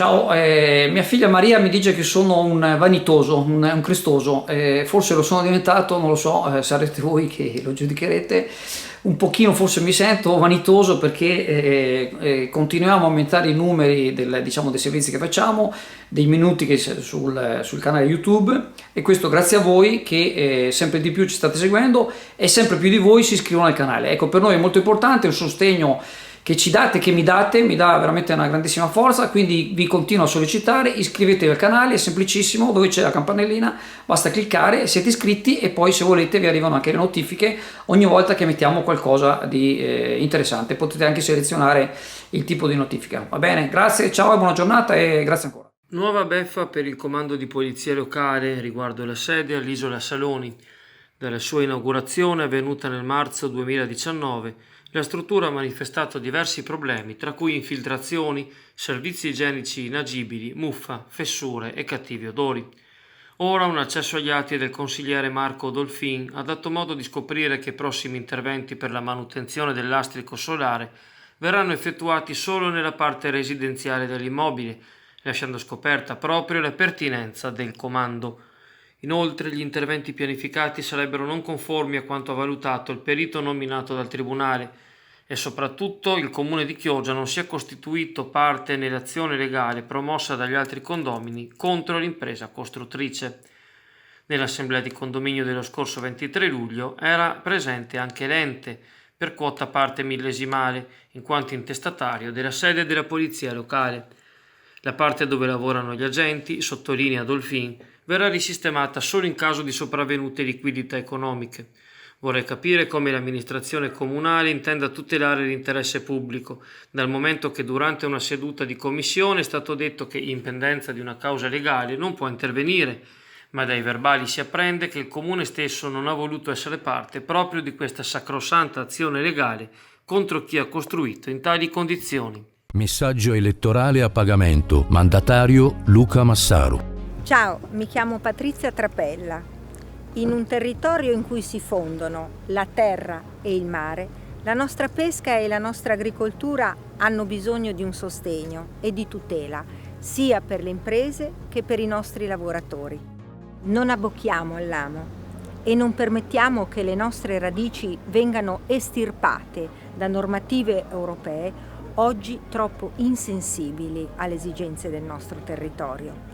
Ciao, mia figlia Maria mi dice che sono un vanitoso, un crestoso, forse lo sono diventato, non lo so, sarete voi che lo giudicherete, un pochino forse mi sento vanitoso perché continuiamo a aumentare i numeri diciamo, dei servizi che facciamo, dei minuti sul canale YouTube e questo grazie a voi che sempre di più ci state seguendo e sempre più di voi si iscrivono al canale. Ecco, per noi è molto importante, è un sostegno che ci date, che mi date, mi dà veramente una grandissima forza, quindi vi continuo a sollecitare, iscrivetevi al canale, è semplicissimo, dove c'è la campanellina, basta cliccare, siete iscritti e poi se volete vi arrivano anche le notifiche ogni volta che mettiamo qualcosa di interessante, potete anche selezionare il tipo di notifica, va bene? Grazie, ciao e buona giornata e grazie ancora. Nuova beffa per il comando di polizia locale riguardo la sede all'Isola Saloni. Dalla sua inaugurazione avvenuta nel marzo 2019, la struttura ha manifestato diversi problemi, tra cui infiltrazioni, servizi igienici inagibili, muffa, fessure e cattivi odori. Ora un accesso agli atti del consigliere Marco Dolfin ha dato modo di scoprire che i prossimi interventi per la manutenzione del lastrico solare verranno effettuati solo nella parte residenziale dell'immobile, lasciando scoperta proprio la pertinenza del comando. Inoltre, gli interventi pianificati sarebbero non conformi a quanto ha valutato il perito nominato dal Tribunale e soprattutto il Comune di Chioggia non si è costituito parte nell'azione legale promossa dagli altri condomini contro l'impresa costruttrice. Nell'assemblea di condominio dello scorso 23 luglio era presente anche l'ente, per quota parte millesimale, in quanto intestatario della sede della polizia locale. La parte dove lavorano gli agenti, sottolinea Dolfin, verrà risistemata solo in caso di sopravvenute liquidità economiche. Vorrei capire come l'amministrazione comunale intenda tutelare l'interesse pubblico, dal momento che durante una seduta di commissione è stato detto che in pendenza di una causa legale non può intervenire, ma dai verbali si apprende che il comune stesso non ha voluto essere parte proprio di questa sacrosanta azione legale contro chi ha costruito in tali condizioni. Messaggio elettorale a pagamento. Mandatario Luca Massaro. Ciao, mi chiamo Patrizia Trapella. In un territorio in cui si fondono la terra e il mare, la nostra pesca e la nostra agricoltura hanno bisogno di un sostegno e di tutela, sia per le imprese che per i nostri lavoratori. Non abbocchiamo al lamo e non permettiamo che le nostre radici vengano estirpate da normative europee oggi troppo insensibili alle esigenze del nostro territorio.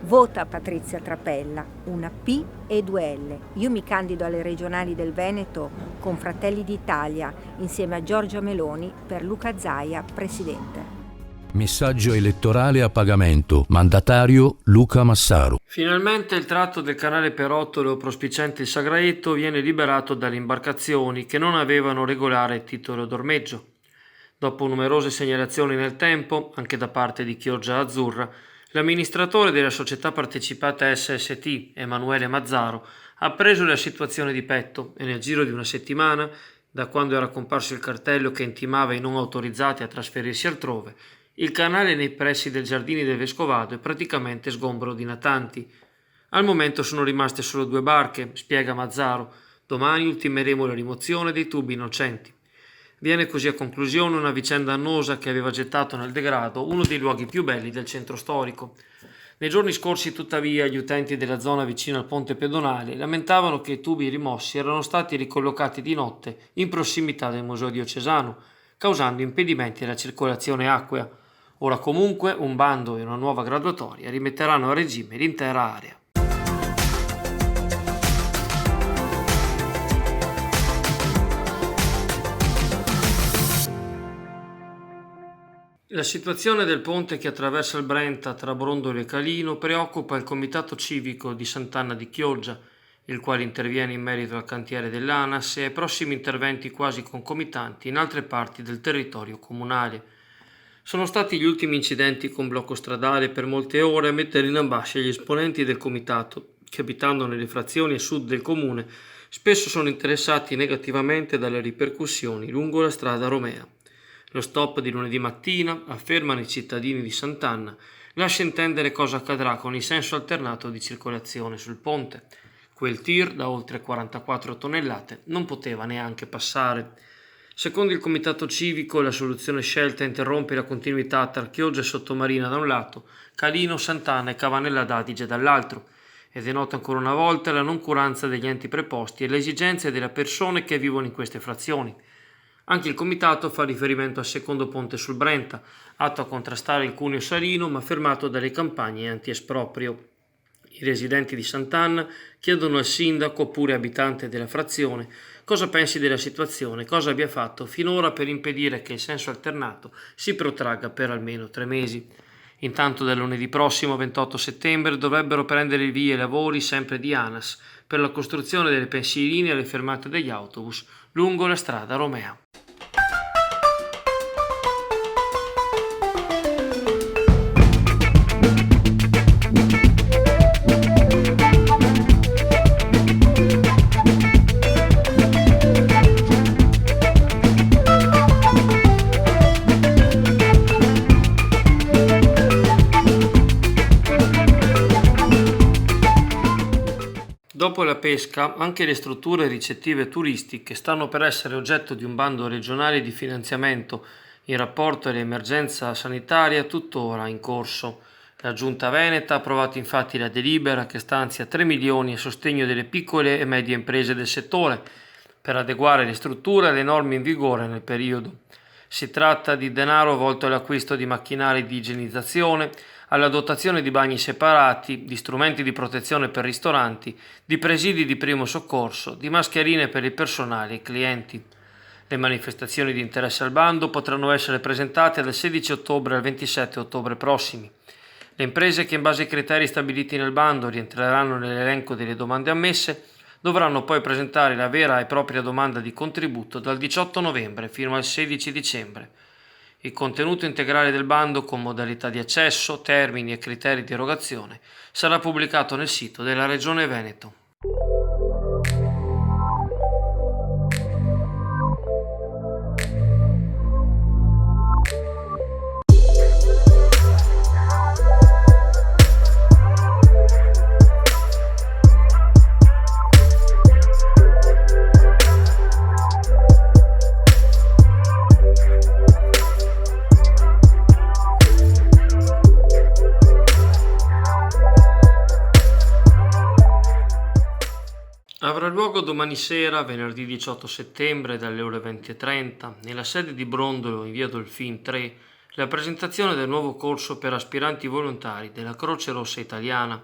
Vota Patrizia Trapella, una P e due L. Io mi candido alle regionali del Veneto con Fratelli d'Italia insieme a Giorgia Meloni per Luca Zaia, presidente. Messaggio elettorale a pagamento. Mandatario Luca Massaro. Finalmente il tratto del canale Perottolo prospiciente il Sagraetto viene liberato dalle imbarcazioni che non avevano regolare titolo d'ormeggio. Dopo numerose segnalazioni nel tempo, anche da parte di Chioggia Azzurra, l'amministratore della società partecipata SST, Emanuele Mazzaro, ha preso la situazione di petto e nel giro di una settimana, da quando era comparso il cartello che intimava i non autorizzati a trasferirsi altrove, il canale nei pressi dei giardini del Vescovado è praticamente sgombro di natanti. Al momento sono rimaste solo 2 barche, spiega Mazzaro. Domani ultimeremo la rimozione dei tubi innocenti. Viene così a conclusione una vicenda annosa che aveva gettato nel degrado uno dei luoghi più belli del centro storico. Nei giorni scorsi, tuttavia, gli utenti della zona vicina al ponte pedonale lamentavano che i tubi rimossi erano stati ricollocati di notte in prossimità del Museo Diocesano, causando impedimenti alla circolazione acquea. Ora comunque un bando e una nuova graduatoria rimetteranno a regime l'intera area. La situazione del ponte che attraversa il Brenta tra Brondolo e Calino preoccupa il Comitato Civico di Sant'Anna di Chioggia, il quale interviene in merito al cantiere dell'ANAS e ai prossimi interventi quasi concomitanti in altre parti del territorio comunale. Sono stati gli ultimi incidenti con blocco stradale per molte ore a mettere in ambascia gli esponenti del comitato, che abitando nelle frazioni a sud del comune, spesso sono interessati negativamente dalle ripercussioni lungo la strada Romea. Lo stop di lunedì mattina, affermano i cittadini di Sant'Anna, lascia intendere cosa accadrà con il senso alternato di circolazione sul ponte. Quel tir da oltre 44 tonnellate non poteva neanche passare. Secondo il comitato civico, la soluzione scelta è interrompere la continuità tra Chioggia e Sottomarina da un lato, Calino, Sant'Anna e Cavanella d'Adige dall'altro, e denota ancora una volta la noncuranza degli enti preposti e le esigenze delle persone che vivono in queste frazioni. Anche il comitato fa riferimento al secondo ponte sul Brenta, atto a contrastare il cuneo salino ma fermato dalle campagne anti-esproprio. I residenti di Sant'Anna chiedono al sindaco, oppure abitante della frazione, cosa pensi della situazione, cosa abbia fatto finora per impedire che il senso alternato si protragga per almeno 3 mesi. Intanto da lunedì prossimo, 28 settembre, dovrebbero prendere il via i lavori sempre di ANAS per la costruzione delle pensiline alle fermate degli autobus lungo la strada Romea. Dopo la pesca, anche le strutture ricettive turistiche stanno per essere oggetto di un bando regionale di finanziamento in rapporto all'emergenza sanitaria tuttora in corso. La Giunta Veneta ha approvato infatti la delibera che stanzia 3 milioni a sostegno delle piccole e medie imprese del settore per adeguare le strutture alle norme in vigore nel periodo. Si tratta di denaro volto all'acquisto di macchinari di igienizzazione, alla dotazione di bagni separati, di strumenti di protezione per ristoranti, di presidi di primo soccorso, di mascherine per il personale e i clienti. Le manifestazioni di interesse al bando potranno essere presentate dal 16 ottobre al 27 ottobre prossimi. Le imprese che in base ai criteri stabiliti nel bando rientreranno nell'elenco delle domande ammesse dovranno poi presentare la vera e propria domanda di contributo dal 18 novembre fino al 16 dicembre. Il contenuto integrale del bando con modalità di accesso, termini e criteri di erogazione sarà pubblicato nel sito della Regione Veneto. Avrà luogo domani sera, venerdì 18 settembre, dalle ore 20:30, nella sede di Brondolo in via Dolfin 3, la presentazione del nuovo corso per aspiranti volontari della Croce Rossa Italiana.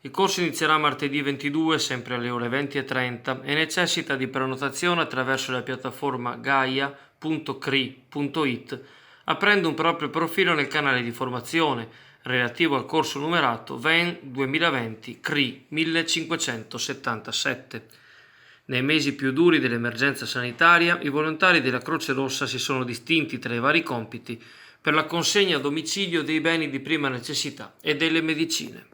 Il corso inizierà martedì 22, sempre alle ore 20:30, e necessita di prenotazione attraverso la piattaforma gaia.cri.it, aprendo un proprio profilo nel canale di formazione relativo al corso numerato VEN 2020 CRI 1577. Nei mesi più duri dell'emergenza sanitaria, i volontari della Croce Rossa si sono distinti tra i vari compiti per la consegna a domicilio dei beni di prima necessità e delle medicine.